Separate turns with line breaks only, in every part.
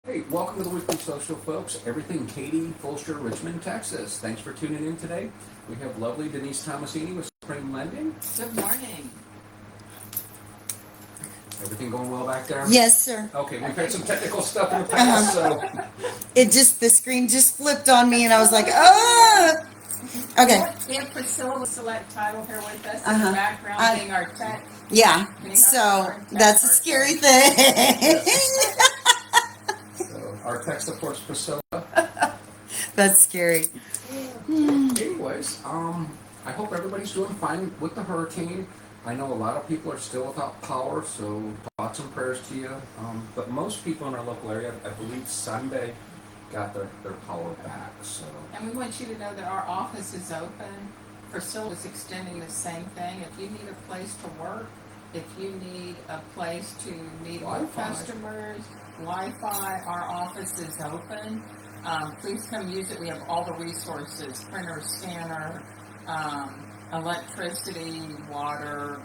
Hey, welcome to the Weekly Social, folks. Everything Katy, Fulshear, Richmond, Texas. Thanks for tuning in today. We have lovely Denise Tomasini with Spring Lending.
Good morning.
Everything going well back there?
Yes, sir.
Okay, we've had some technical stuff in the past, so.
The screen just flipped on me and I was like, oh! Okay.
We have Priscilla with Select Title here with us in
Uh-huh.
the background being our tech.
Yeah.
being
So
our tech
that's a
person.
scary thing.
So our tech supports Priscilla.
That's scary.
Anyways, I hope everybody's doing fine with the hurricane. I know a lot of people are still without power, so thoughts and prayers to you. But most people in our local area, I believe Sunday, got their power back. So.
And we want you to know that our office is open. Priscilla is extending the same thing. If you need a place to work, if you need a place to meet with
Wi-Fi.
customers, Wi-Fi, our office is open. Please come use it. We have all the resources, printer, scanner, electricity, water,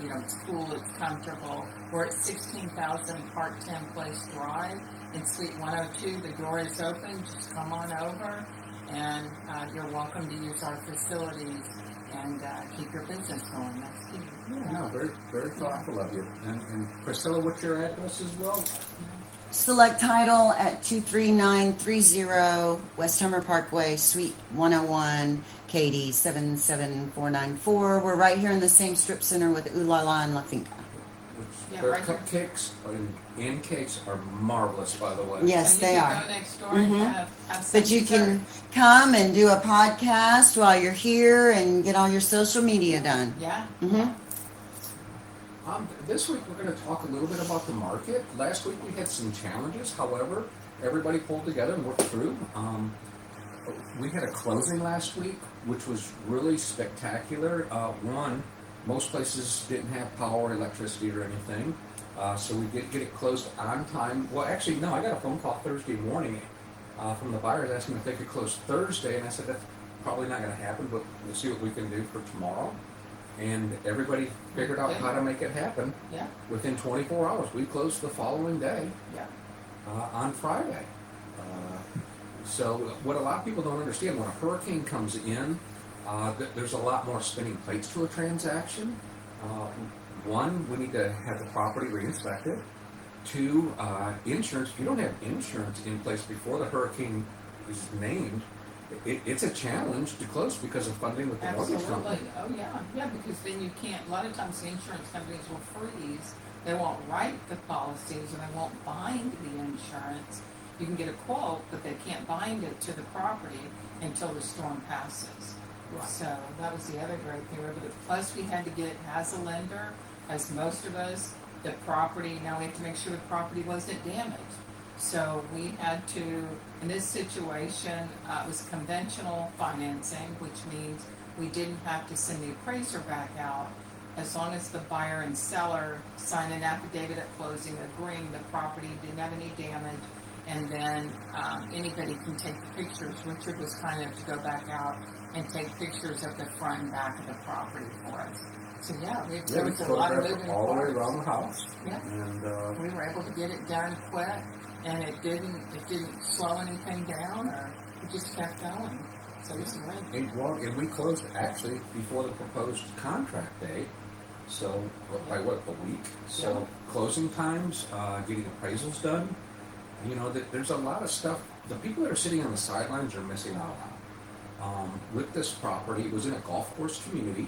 it's cool, it's comfortable. We're at 16,000 Park 10 Place Drive in Suite 102. The door is open. Just come on over, and you're welcome to use our facilities and keep your business going. That's key.
Yeah, very, very thoughtful of you. And Priscilla, what's your address as well?
Select Title at 23930 West Homer Parkway, Suite 101, Katy 77494. We're right here in the same strip center with Ooh La La and La Finca.
Yeah,
Their
right here.
cupcakes and cakes are marvelous, by the way.
Yes,
And
they
you
are.
can go next door and have some
But you
dessert.
can come and do a podcast while you're here and get all your social media done.
Yeah.
Mm-hmm.
This week we're going to talk a little bit about the market. Last week we had some challenges. However, everybody pulled together and worked through. We had a closing last week, which was really spectacular. One, most places didn't have power, electricity, or anything. So we did get it closed on time. Well, actually, no, I got a phone call Thursday morning from the buyers asking if they could close Thursday. And I said, that's probably not going to happen, but we'll see what we can do for tomorrow. And everybody figured out how to make it happen.
Yeah.
Within 24 hours, we closed the following day
Yeah.
on Friday. So what a lot of people don't understand, when a hurricane comes in, there's a lot more spinning plates to a transaction. One, we need to have the property re-inspected. Two, insurance. If you don't have insurance in place before the hurricane is named, it's a challenge to close because of funding with the mortgage company.
Absolutely. Oh, yeah. Because then you can't, a lot of times the insurance companies will freeze. They won't write the policies and they won't bind the insurance. You can get a quote, but they can't bind it to the property until the storm passes.
Right.
So that was the other great thing. Plus we had to get, as a lender, as most of us, the property, now we have to make sure the property wasn't damaged. So we had to, in this situation, it was conventional financing, which means we didn't have to send the appraiser back out. As long as the buyer and seller sign an affidavit at closing agreeing the property didn't have any damage, and then anybody can take pictures. Richard was kind enough to go back out and take pictures of the front and back of the property for us. So there was a lot of moving
all the way
parts.
around the house.
Yeah.
And
We were able to get it done quick, and it didn't slow anything down, or it just kept going. So it was great.
and we closed actually before the proposed contract date. So by what, a week? So closing times, getting appraisals done. There's a lot of stuff. The people that are sitting on the sidelines are missing out on. With this property, it was in a golf course community,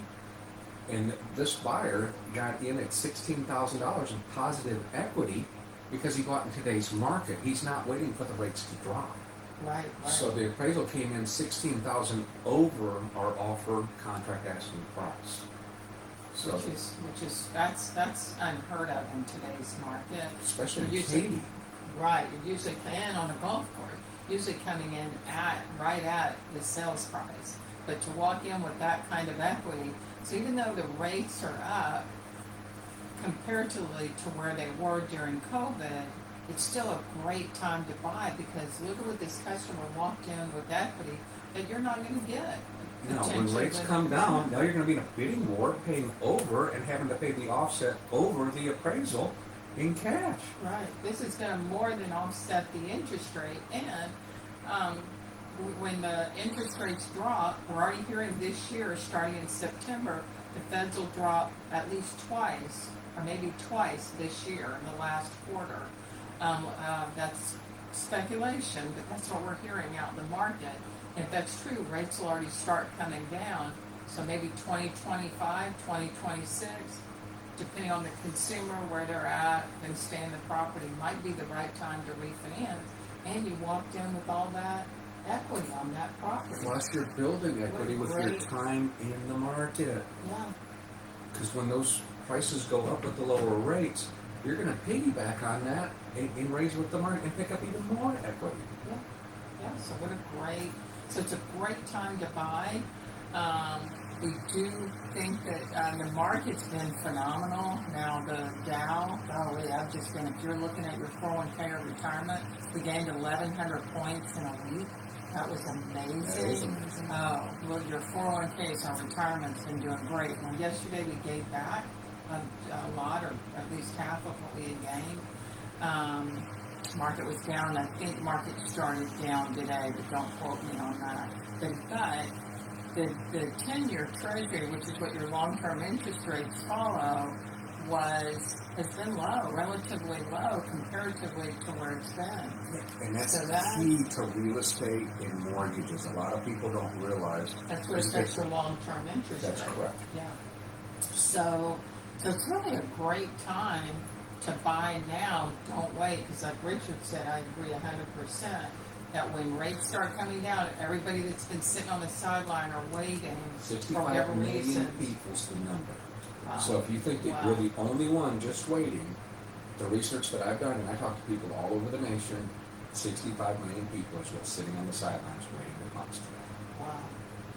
and this buyer got in at $16,000 in positive equity because he bought in today's market. He's not waiting for the rates to drop.
Right.
So the appraisal came in $16,000 over our offer contract asking price. So
That's unheard of in today's market.
especially in
Usually-
Katy.
Right, you're usually paying on a golf course, usually coming in right at the sales price. But to walk in with that kind of equity, so even though the rates are up comparatively to where they were during COVID, it's still a great time to buy, because look at what this customer walked in with equity that you're not going to get.
When
potentially
rates
with
come
it.
down, now you're going to be in a bidding war, paying over and having to pay the offset over the appraisal. in cash.
Right, this is gonna more than offset the interest rate, and, when the interest rates drop, we're already hearing this year, starting in September, the feds will drop at least twice, or maybe twice this year in the last quarter. That's speculation, but that's what we're hearing out in the market. And if that's true, rates will already start coming down, so maybe 2025, 2026, depending on the consumer, where they're at, and stay in the property, might be the right time to refinance. And you walked in with all that equity on that property.
Plus, you're building equity with your
Great.
time in the market.
Yeah,
Because when those prices go up with the lower rates, you're going to piggyback on that and raise with the market and pick up even more equity.
yeah, so what a great, so it's a great time to buy. We do think that the market's been phenomenal. Now the Dow, I've just been, if you're looking at your 401k or retirement, we gained 1,100 points in a week. That was amazing. Oh, well, your 401ks on retirement's been doing great. Well, yesterday we gave back a lot, or at least half of what we had gained. Market was down. I think market started down today, but don't quote me on that. But the 10-year treasury, which is what your long-term interest rates follow, has been low, relatively low comparatively to where it's been.
And that's
So that-
key to real estate and mortgages. A lot of people don't realize.
That's what affects your long-term interest rate.
That's correct.
Yeah. So it's really a great time to buy now. Don't wait, because like Richard said, I agree 100%. That when rates start coming down, everybody that's been sitting on the sideline or waiting for
65
whatever
million
reason.
people's the number.
Wow.
So if you think that
Wow.
you're the only one just waiting, the research that I've done, and I talk to people all over the nation, 65 million people are still sitting on the sidelines waiting to pumps.
Wow.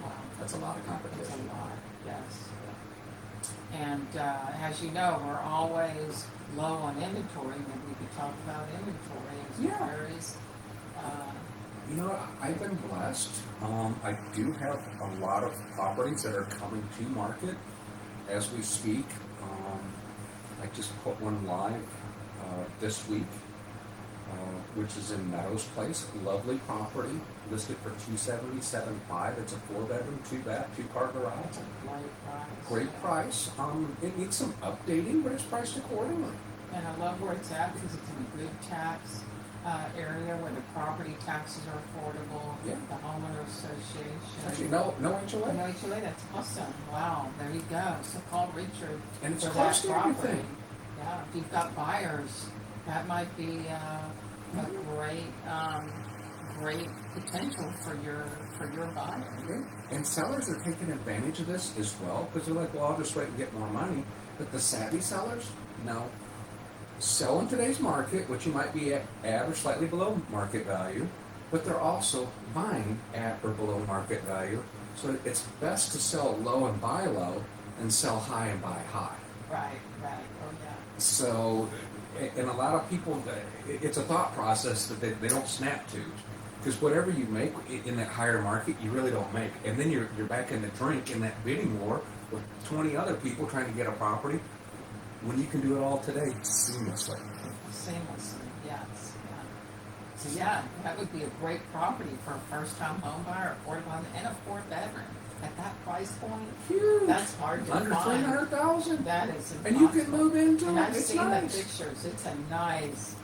Wow.
That's a lot of
That's
competition.
a lot, yes. And as you know, we're always low on inventory. Maybe we could talk about inventory as
Yeah.
far as,
You know, I've been blessed. I do have a lot of properties that are coming to market as we speak. I just put one live this week, which is in Meadows Place. Lovely property, listed for $277,500. It's a 4-bedroom, 2-bath, 2-car garage.
that's a great price.
Great price. It needs some updating, but it's priced accordingly.
And I love where it's at because it's in a good tax area where the property taxes are affordable.
Yeah.
The homeowner association.
Actually, no
No
HOA.
HOA, that's awesome. Wow, there you go. So call Richard
And it's
for
close
that
to
property.
everything.
Yeah, if you've got buyers, that might be a great potential for your buyer.
Okay. And sellers are taking advantage of this as well, because they're like, well, I'll just wait and get more money. But the savvy sellers, no. Sell in today's market, which you might be at or slightly below market value, but they're also buying at or below market value. So it's best to sell low and buy low than sell high and buy high.
Right. Oh yeah.
So, and a lot of people, it's a thought process that they don't snap to. Because whatever you make in that higher market, you really don't make. And then you're back in the drink in that bidding war with 20 other people trying to get a property when you can do it all today seamlessly.
Seamlessly, yes. Yeah. So yeah, that would be a great property for a first-time home buyer, affordable, and a 4-bedroom. At that price point,
Huge.
that's hard to
Under
find.
300,000.
That is impossible.
And you can move into
And
it.
I've
It's
seen
nice.
the pictures. It's a nice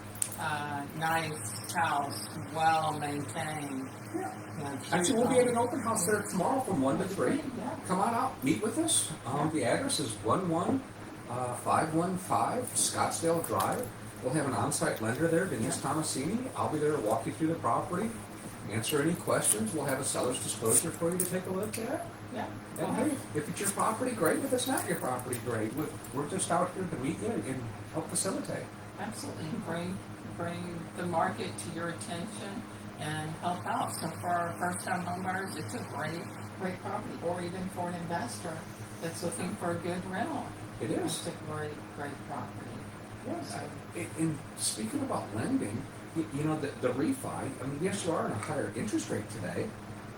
house, well maintained.
Yeah.
You know,
Actually,
cute
we'll be at
home.
an open house there tomorrow from 1 to 3.
Yeah.
Come on out, meet with us. The address is 11515 Scottsdale Drive. We'll have an on-site lender there, Denise Tomasini. I'll be there to walk you through the property, answer any questions. We'll have a seller's disclosure for you to take a look at.
Yeah.
And hey, if it's your property, great. If it's not your property, great. We're just out here to meet you and help facilitate.
Absolutely. Bring the market to your attention and help out. So for our first-time homebuyers, it's a great property, or even for an investor that's looking for a good rental.
It is.
It's a great property.
Yes.
So,
And speaking about lending, you know, the refi, I mean, yes, you are in a higher interest rate today,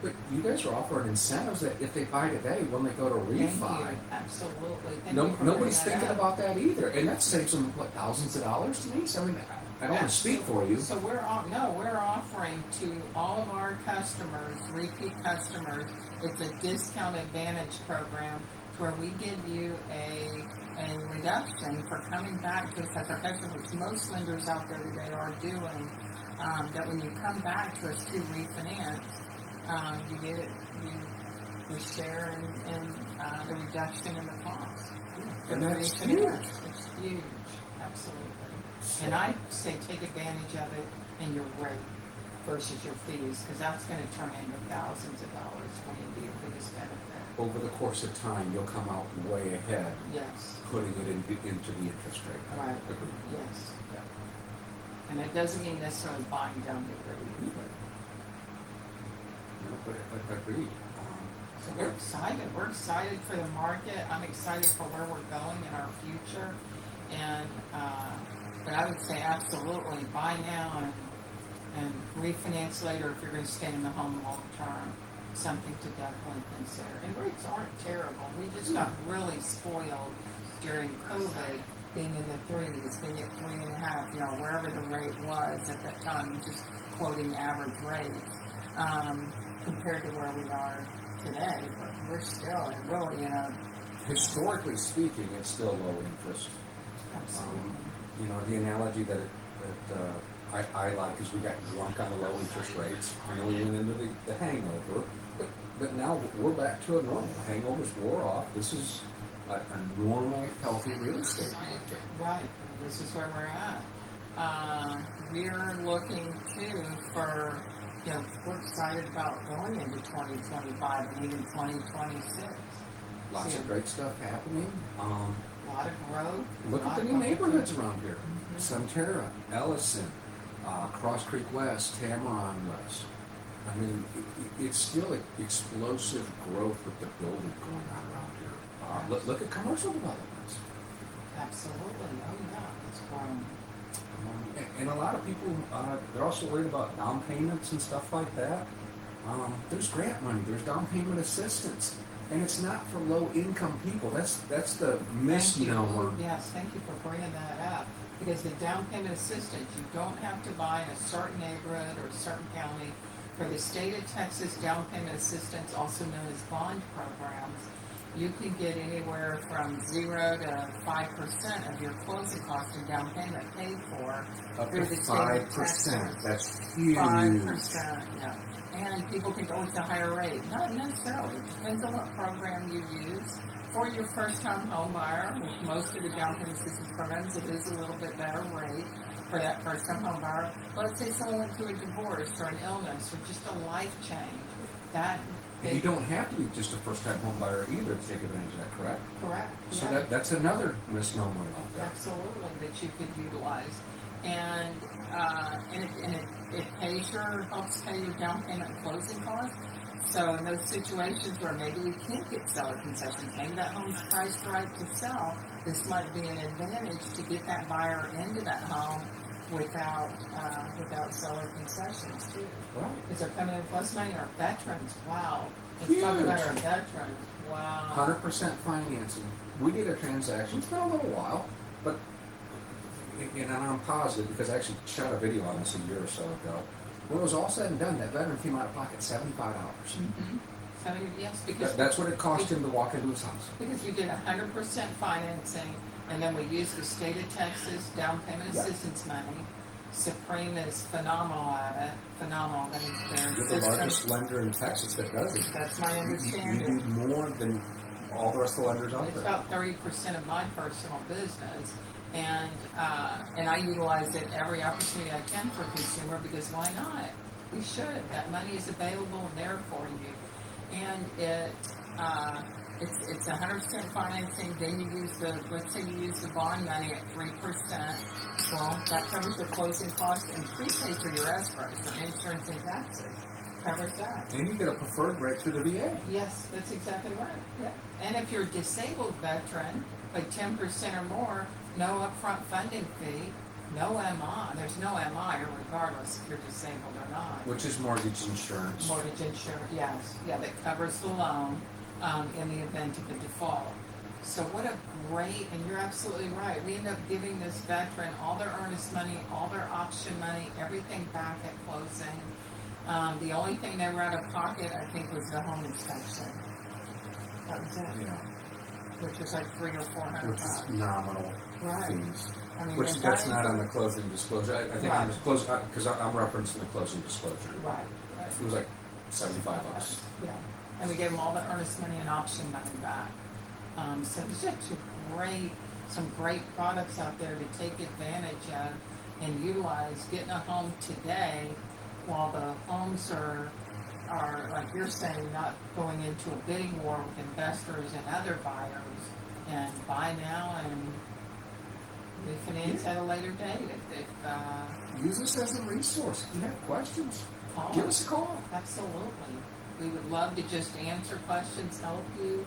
But you guys are offering incentives that if they buy today, when they go to
Thank you,
refi,
absolutely. Thank
no,
you for
nobody's
bringing
thinking
that up.
about that either. And that saves them, what, thousands of dollars, Denise? I mean, I don't want to speak for you.
So we're offering to all of our customers, repeat customers, it's a discount advantage program where we give you a reduction for coming back to us as a customer, which most lenders out there today are doing, that when you come back to us to refinance, you share in the reduction in the cost.
And that's
Refinance.
huge.
It's huge, absolutely. And I say take advantage of it in your rate versus your fees, because that's going to turn into thousands of dollars when you be your biggest benefit.
Over the course of time, you'll come out way ahead,
Yes,
putting it into the interest rate.
right,
Agreed.
yes.
Yeah.
And it doesn't mean necessarily buying down the rate either.
No, but agreed.
So we're excited. We're excited for the market. I'm excited for where we're going in our future. And but I would say absolutely buy now and refinance later if you're going to stay in the home long term. Something to definitely consider. And rates aren't terrible. We just got really spoiled during COVID, being in the threes, being at 3.5, wherever the rate was at that time, just quoting average rates, compared to where we are today. But we're still really in a
Historically speaking, it's still low interest.
absolutely.
The analogy that I like is we got drunk on the low interest rates, and then we went into the hangover. But now we're back to a normal. Hangovers wore off. This is a normal, healthy real estate market.
Right. This is where we're at. We're looking too for, we're excited about going into 2025 and even 2026.
Lots of great stuff happening.
A lot of growth.
Look at the new neighborhoods around here. Sunterra, Ellison, Cross Creek West, Tamaron West. I mean, it's still explosive growth with the building going on around here. Look at commercial developments.
Absolutely. Oh, yeah. It's growing.
And a lot of people, they're also worried about down payments and stuff like that. There's grant money, there's down payment assistance. And it's not for low-income people. That's the misnomer.
Yes, thank you for bringing that up. Because the down payment assistance, you don't have to buy in a certain neighborhood or a certain county. For the state of Texas down payment assistance, also known as bond programs, you can get anywhere from 0 to 5% of your closing cost and down payment paid for
Up
through
to
the state of
5%.
Texas.
That's huge.
5%, yeah. And people can go with a higher rate. Not necessarily. It depends on what program you use. For your first-time home buyer, with most of the down payment assistance programs, it is a little bit better rate for that first-time home buyer. Let's say someone went through a divorce or an illness or just a life change.
And you don't have to be just a first-time home buyer either to take advantage of that, correct?
Correct.
So
Yeah.
that's another misnomer out there.
Absolutely, that you could utilize. And it helps pay your down payment and closing costs. So in those situations where maybe we can't get seller concessions, maybe that home's priced right to sell, this might be an advantage to get that buyer into that home without seller concessions too.
Right.
Because they're coming in plus money, our veterans, wow. Let's
Huge.
talk about our veterans, wow.
100% financing. We did a transaction. It's been a little while, but and I'm positive because I actually shot a video on this a year or so ago. When it was all said and done, that veteran came out of pocket $75.
Yes, because
That's what it cost him to walk into his house.
Because we did 100% financing, and then we used the state of Texas down payment
Yeah.
assistance money. Supreme is phenomenal at it. Phenomenal. Their
You're the
system.
largest lender in Texas that does it.
That's my
You
understanding.
do more than all the rest of the lenders out
It's
there.
about 30% of my personal business, and I utilize it every opportunity I can for consumer because why not? We should. That money is available and there for you, and it's 100% financing. Then you use let's say you use the bond money at 3%. Well, that covers the closing costs and prepay for your escrow, for insurance and taxes. Covers that.
And you get a preferred rate through the VA.
Yes, that's exactly right. Yeah. And if you're a disabled veteran, like 10% or more, no upfront funding fee, no MI, there's no MI regardless if you're disabled or not.
Which is mortgage insurance.
Mortgage insurance, yes, yeah, that covers the loan, in the event of a default. So what a great, and you're absolutely right, we end up giving this veteran all their earnest money, all their option money, everything back at closing. The only thing they were out of pocket, I think, was the home inspection. That was it.
Yeah.
Which was like $300 or $400.
Which is nominal
Right.
fees.
I mean,
Which
and
that's
that
not
is-
on the closing disclosure. I think
Right.
on the close, because I'm referencing the closing disclosure.
Right, right.
It was like $75.
Yeah, and we gave them all the earnest money and option money back. So there's just some great products out there to take advantage of and utilize. Getting a home today, while the homes are like you're saying, not going into a bidding war with investors and other buyers, and buy now and refinance at a later date. If
Use this as a resource. If you have questions,
call
give us a call.
Absolutely. We would love to just answer questions, help you,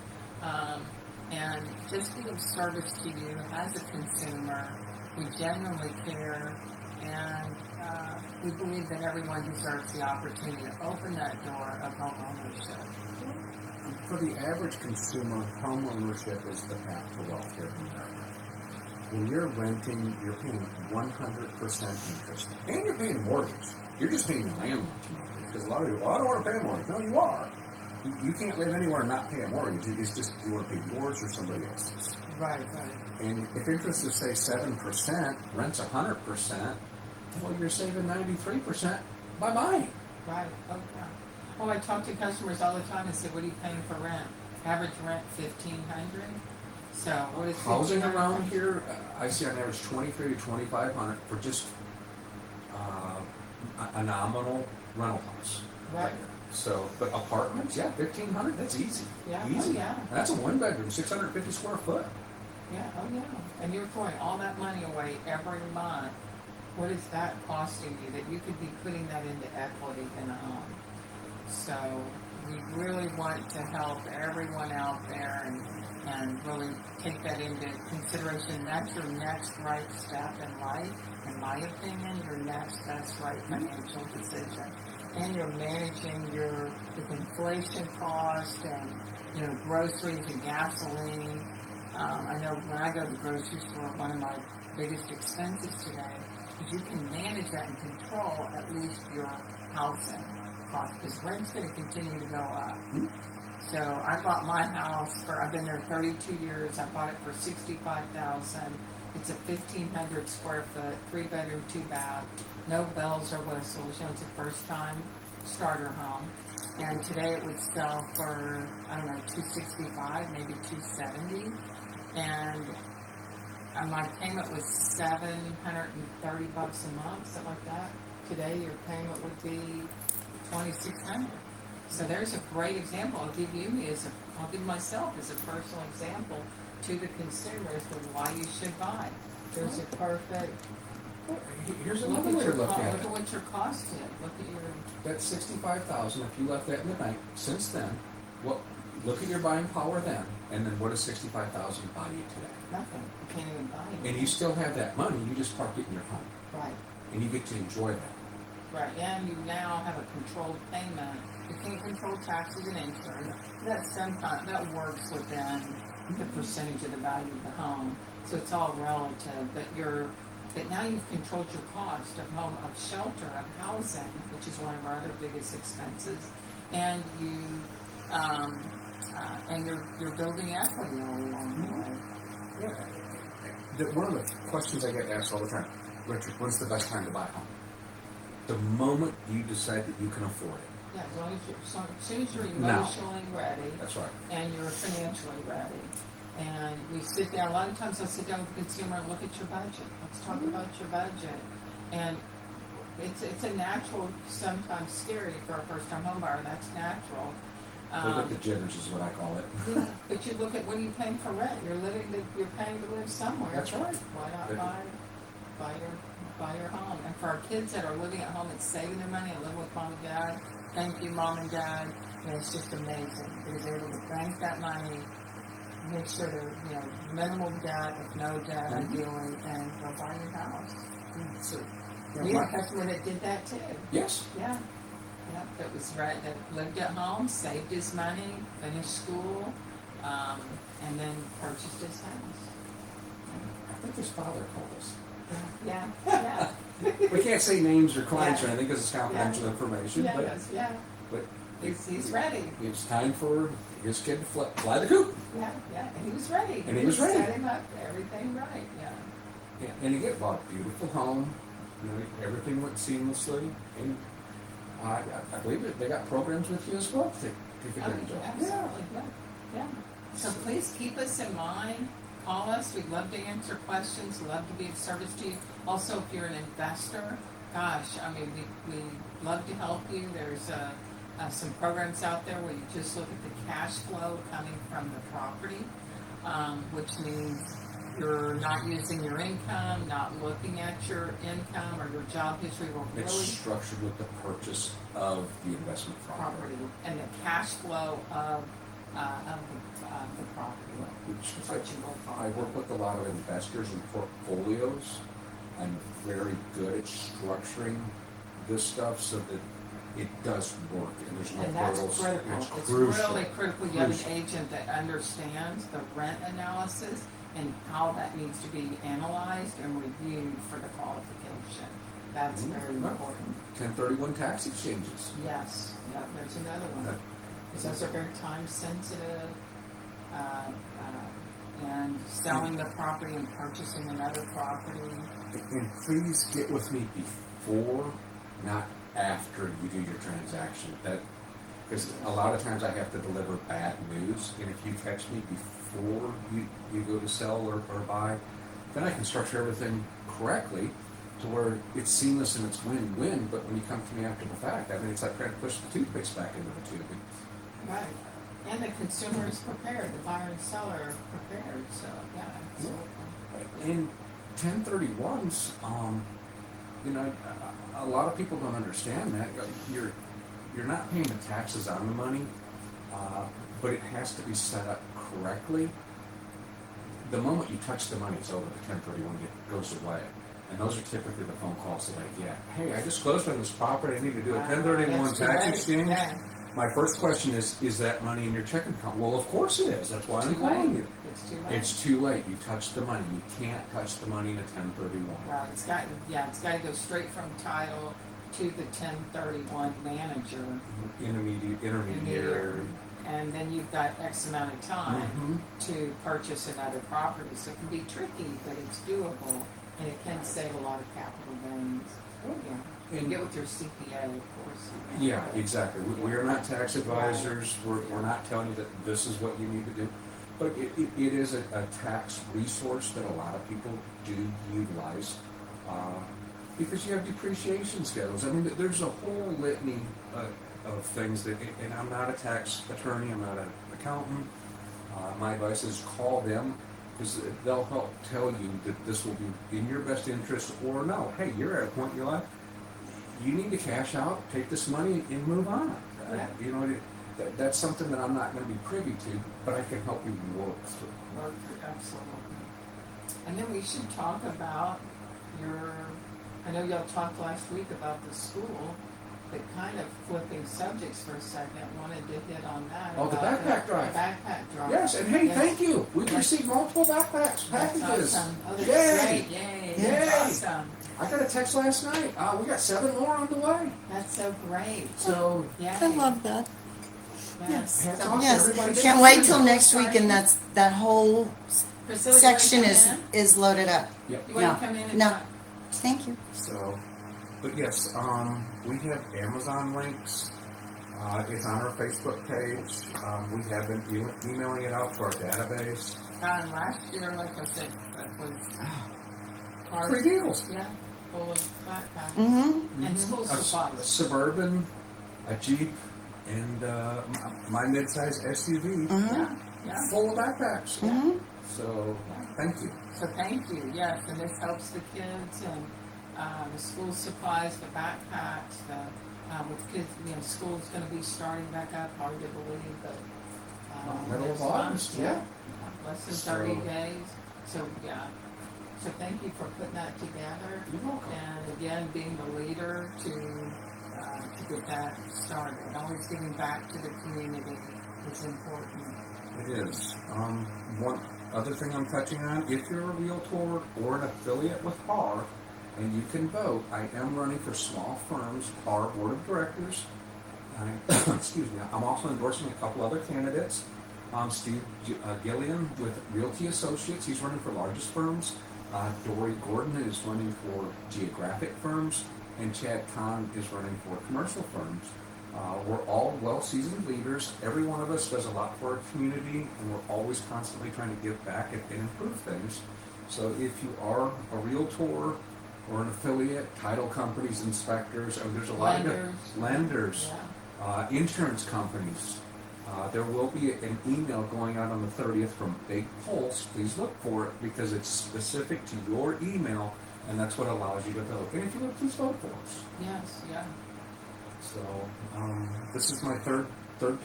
and just be of service to you as a consumer. We genuinely care, and we believe that everyone deserves the opportunity to open that door of home ownership.
For the average consumer, home ownership is the path to wealth here in America. When you're renting, you're paying 100% interest. And you're paying mortgage. You're just paying your landlord's mortgage. Because a lot of people, I don't want to pay a mortgage. No, you are. You can't live anywhere and not pay a mortgage. It's just you want to pay yours or somebody else's.
Right, right.
And if interest is, say, 7%, rent's 100%, well, you're saving 93% by buying.
Right, okay. Well, I talk to customers all the time and say, what are you paying for rent? Average rent, $1,500. So what is
Housing
$1,500?
around here, I see on average 23 to 2,500 for just a nominal rental house.
Right.
So, but apartments, yeah, 1,500. That's easy.
Yeah,
easy.
oh, yeah.
And that's a one bedroom, 650 square foot.
Yeah, oh yeah. And you're throwing all that money away every month. What is that costing you that you could be putting that into equity in a home? So we really want to help everyone out there and really take that into consideration. That's your next right step in life, in my opinion, your next best right financial decision. And you're managing your inflation cost and groceries and gasoline. I know when I go to the grocery store, one of my biggest expenses today is you can manage that and control at least your housing cost, because rent's going to continue to go up.
Mm-hmm.
So I bought my house I've been there 32 years. I bought it for $65,000. It's a 1,500 square foot, 3-bedroom, 2-bath, no bells or whistles. It's a first time starter home. And today it would sell for, I don't know, $265, maybe $270. And my payment was $730 a month, something like that. Today your payment would be $2,600. So there's a great example. I'll give myself as a personal example to the consumer as to why you should buy. There's a perfect.
Here's
Look
another way to look at
at
it.
what your cost is. Look at your.
That's 65,000. If you left that in the bank, since then, look at your buying power then, and then what does 65,000 buy you today?
Nothing. You can't even buy it.
And you still have that money. You just park it in your home,
Right.
and you get to enjoy that.
Right. And you now have a controlled payment. You can't control taxes and insurance. That works within the percentage of the value of the home. So it's all relative. But now you've controlled your cost of home, of shelter, of housing, which is one of our other biggest expenses, and you're building equity all along the way.
Yeah. One of the questions I get asked all the time, Richard, when's the best time to buy a home? The moment you decide that you can afford it.
Yeah, as soon as you're
Now.
emotionally ready.
That's right.
And you're financially ready. And we sit down, a lot of times I'll sit down with the consumer and look at your budget. Let's talk about your budget. And it's a natural, sometimes scary for a first-time home buyer. That's natural.
Look at the jitters is what I call it.
Yeah, but you look at what are you paying for rent? You're paying to live somewhere.
That's right.
Why not buy your home? And for our kids that are living at home and saving their money and living with mom and dad, thank you, mom and dad. It's just amazing. They're able to bank that money, make sure they're minimal debt, with no debt, ideally, and go buy your house.
So,
We had a customer that did that too.
yes.
Yeah. Yeah, that was right, that lived at home, saved his money, finished school, and then purchased his house.
I think his father called us.
Yeah, yeah.
We can't say names or clients
Yeah.
or anything because it's confidential information.
Yeah,
but,
yes, yeah.
but
He's ready.
it's time for his kid to fly the coop.
Yeah, yeah, and he was ready.
And he was ready.
Set him up, everything right, yeah.
Yeah, and he get bought a beautiful home. You know, everything went seamlessly, and I believe that they got programs with you as well to get them job.
Absolutely, yeah, yeah. So please keep us in mind. Call us. We'd love to answer questions. Love to be of service to you. Also, if you're an investor, gosh, I mean, we love to help you. There's some programs out there where you just look at the cash flow coming from the property, which means you're not using your income, not looking at your income or your job history. We're
It's
really
structured with the purchase of the investment property.
property and the cash flow of the property.
Which
Is what you will
I work with a lot of investors and portfolios. I'm very good at structuring this stuff so that it does work and there's no
And that's
hurdles.
critical.
It's
It's
crucial.
really critical. You have
Crucial.
an agent that understands the rent analysis and how that needs to be analyzed and reviewed for the qualification. That's very
Mhm.
important.
1031 tax exchanges.
Yes, yeah, there's another one. Because those are very time sensitive, and selling the property and purchasing another property.
And please get with me before, not after you do your transaction. Because a lot of times I have to deliver bad news, and if you catch me before you go to sell or buy, then I can structure everything correctly to where it's seamless and it's win-win. But when you come to me after the fact, I mean, it's like trying to push the toothpaste back into the tube.
Right. And the consumer is prepared, the buyer and seller are prepared, so, yeah, absolutely.
In 1031s, you know, a lot of people don't understand that. You're not paying the taxes on the money, but it has to be set up correctly. The moment you touch the money, it's over. The 1031 goes away. And those are typically the phone calls that I get. Hey, I just closed on this property. I need to do a 1031
That's too
tax
late.
exchange.
Yeah.
My first question is that money in your checking account? Well, of course it is. That's why I'm
Too
calling
late.
you.
It's too late.
It's too late. You touched the money. You can't touch the money in a 1031.
Right, it's got to go straight from title to the 1031 manager.
Intermediary.
And then you've got X amount of time
Mhm.
to purchase another property. So it can be tricky, but it's doable, and it can save a lot of capital gains. Yeah. You can get with your CPA, of course.
Yeah, exactly. We are not tax advisors. We're not telling you that this is what you need to do. But it is a tax resource that a lot of people do utilize because you have depreciation schedules. I mean, there's a whole litany of things that, and I'm not a tax attorney, I'm not an accountant. My advice is call them because they'll help tell you that this will be in your best interest or no. Hey, you're at a point in your life, you need to cash out, take this money, and move on.
Yeah.
You know, that's something that I'm not going to be privy to, but I can help you work through.
Absolutely. And then we should talk about I know y'all talked last week about the school, but kind of flipping subjects for a second, wanted to hit on that.
Oh, the
about
backpack drive.
The backpack drive.
Yes, and hey,
Yes.
thank you. We've
Yes.
received multiple backpacks,
That's
packages.
awesome. Oh, that's
Yay!
great. Yay.
Yay.
That's awesome.
I got a text last night. We got 7 more on the way.
That's so great.
So,
Yeah.
I love that.
Yes.
Hats
So,
off to
Yes,
everybody.
can't wait till next week, and that whole
Priscilla, you
section
wanna
is
come in?
is loaded up.
Yep.
You want
No.
to come in and
No.
talk?
Thank you.
So, but yes, we have Amazon links. It's on our Facebook page. We have been emailing it out to our database.
Last year, like I said, that was
Free deals.
Yeah, full of backpacks.
Mm-hmm.
And school
A
supplies.
Suburban, a Jeep, and my mid-size SUV,
Yeah, yeah.
full of backpacks.
Mm-hmm.
So, thank you.
So thank you, yes, and this helps the kids and the school supplies, the backpacks, with kids, school's gonna be starting back up, hard to believe, but.
Middle of
next month,
August, yeah.
Less than
So-
30 days, so, yeah. So thank you for putting that together.
You're welcome.
And again, being the leader to get that started. Always giving back to the community is important.
It is. One other thing I'm touching on, if you're a realtor or an affiliate with PAR, and you can vote, I am running for small firms, PAR Board of Directors. Excuse me. I'm also endorsing a couple other candidates. Steve Gillian with Realty Associates, he's running for largest firms. Dory Gordon is running for geographic firms, and Chad Kahn is running for commercial firms. We're all well-seasoned leaders. Every one of us does a lot for our community, and we're always constantly trying to give back and improve things. So if you are a realtor or an affiliate, title companies, inspectors, I mean, there's a lot of lenders,
Yeah.
Insurance companies. There will be an email going out on the 30th from Big Pulse. Please look for it because it's specific to your email, and that's what allows you to vote. And if you vote, please vote for us.
Yes, yeah.
So this is my third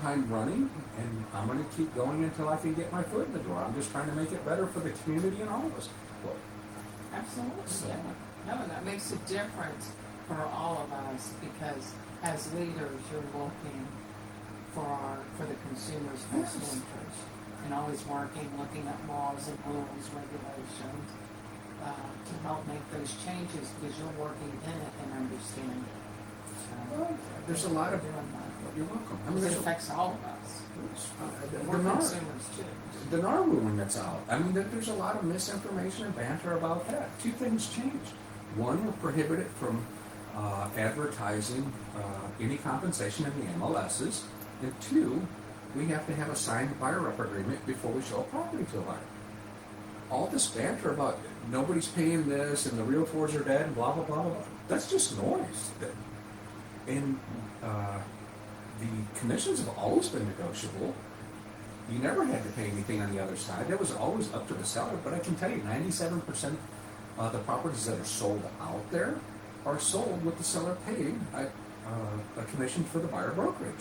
time running, and I'm going to keep going until I can get my foot in the door. I'm just trying to make it better for the community and all of us. Well,
Absolutely,
So-
yeah. No, that makes a difference for all of us because as leaders, you're looking for the consumer's best
Yes.
interest and always looking at laws and rules, regulations to help make those changes because you're working in it and understand it. So,
Well, there's a lot of.
doing that.
You're welcome. I mean,
It
there's
affects all of us. We're
the
consumers too.
the NAR ruling that's out. I mean, there's a lot of misinformation and banter about that. Two things changed. One, we're prohibited from advertising any compensation in the MLSs. And two, we have to have a signed buyer rep agreement before we show a property to a buyer. All this banter about nobody's paying this and the realtors are dead and blah, blah, blah, blah, that's just noise. And the commissions have always been negotiable. You never had to pay anything on the other side. That was always up to the seller. But I can tell you, 97% of the properties that are sold out there are sold with the seller paying a commission for the buyer brokerage.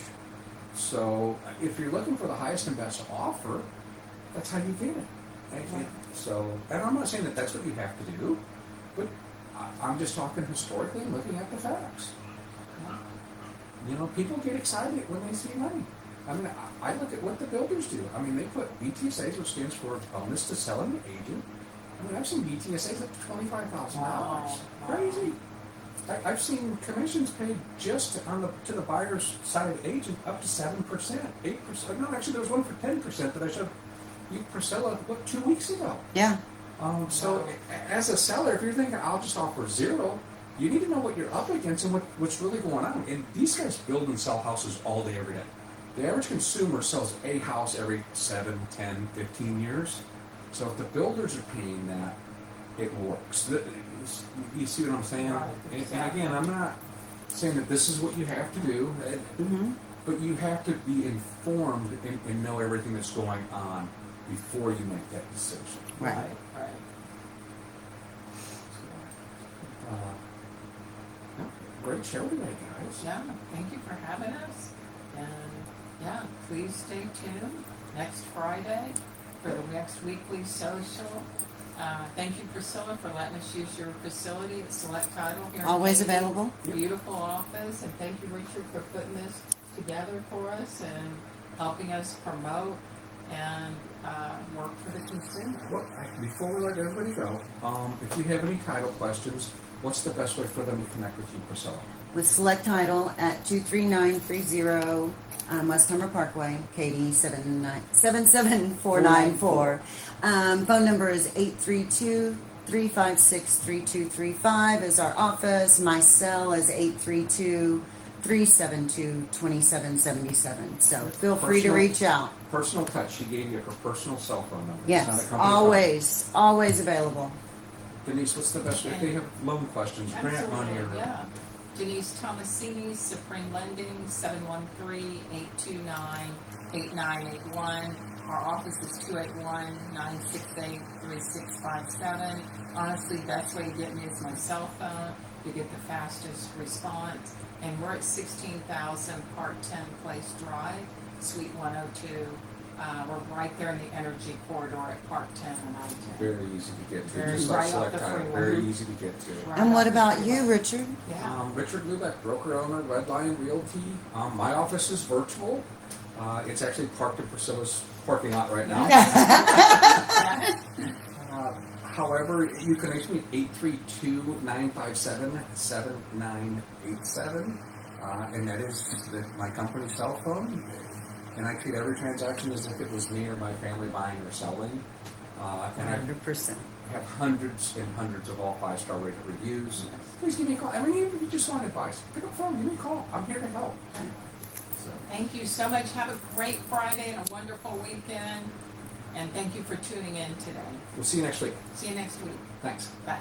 So if you're looking for the highest and best offer, that's how you get it. And I'm not saying that that's what you have to do, but I'm just talking historically and looking at the facts. You know, people get excited when they see money. I mean, I look at what the builders do. I mean, they put BTSAs, which stands for bonus to selling agent. I mean, I've seen BTSAs up to $25,000.
Wow.
Crazy. I've seen commissions paid just to the buyer's side of the agent up to 7%, 8%. No, actually, there was one for 10% that I showed you, Priscilla, 2 weeks ago.
Yeah.
So as a seller, if you're thinking, I'll just offer 0, you need to know what you're up against and what's really going on. And these guys build and sell houses all day, every day. The average consumer sells a house every 7, 10, 15 years. So if the builders are paying that, it works. You see what I'm saying?
Right,
And
exactly.
again, I'm not saying that this is what you have to do,
Mm-hmm.
but you have to be informed and know everything that's going on before you make that decision.
Right.
Right.
Great show today, guys.
Yeah, thank you for having us. And yeah, please stay tuned next Friday for the next weekly social. Thank you, Priscilla, for letting us use your facility at Select Title here. in
Always
Katy.
available.
Beautiful office, and thank you, Richard, for putting this together for us and helping us promote and work for the consumer.
Well, before we let everybody go, if you have any title questions, what's the best way for them to connect with you, Priscilla?
With Select Title at 23930 West Hummer Parkway, Katy 77494. Phone number is 832-356-3235 is our office. My cell is 832-372-2777. So feel free to
Personal-
reach out.
Personal touch. She gave you her personal cell phone number. It's not a
Yes,
company phone.
always available.
Denise, what's the best way? If they have loan questions, grant money, or
Absolutely, yeah. Denise Tomasini, Supreme Lending, 713-829-8981. Our office is 281-968-3657. Honestly, best way to get me is my cell phone to get the fastest response. And we're at 16,000 Part 10 Place Drive, Suite 102, We're right there in the energy corridor at Park 10 and I-10.
Very easy to get to.
Very
Just
right
like
off
Select
the
Title,
freeway.
very easy to get to.
Right
And what
off the
about
freeway.
you, Richard?
Yeah.
Richard Luebeck, broker owner, Red Lion Realty. My office is virtual. It's actually parked in Priscilla's parking lot right now. However, you can reach me at 832-957-7987. And that is my company cell phone. And I treat every transaction as if it was me or my family buying or selling. And I
100%.
have hundreds and hundreds of all 5-star rated reviews. Please give me a call. I mean, even if you just want advice, pick up the phone, give me a call. I'm here to help. So,
Thank you so much. Have a great Friday and a wonderful weekend. And thank you for tuning in today.
we'll see you next week.
See you next week.
Thanks.
Bye.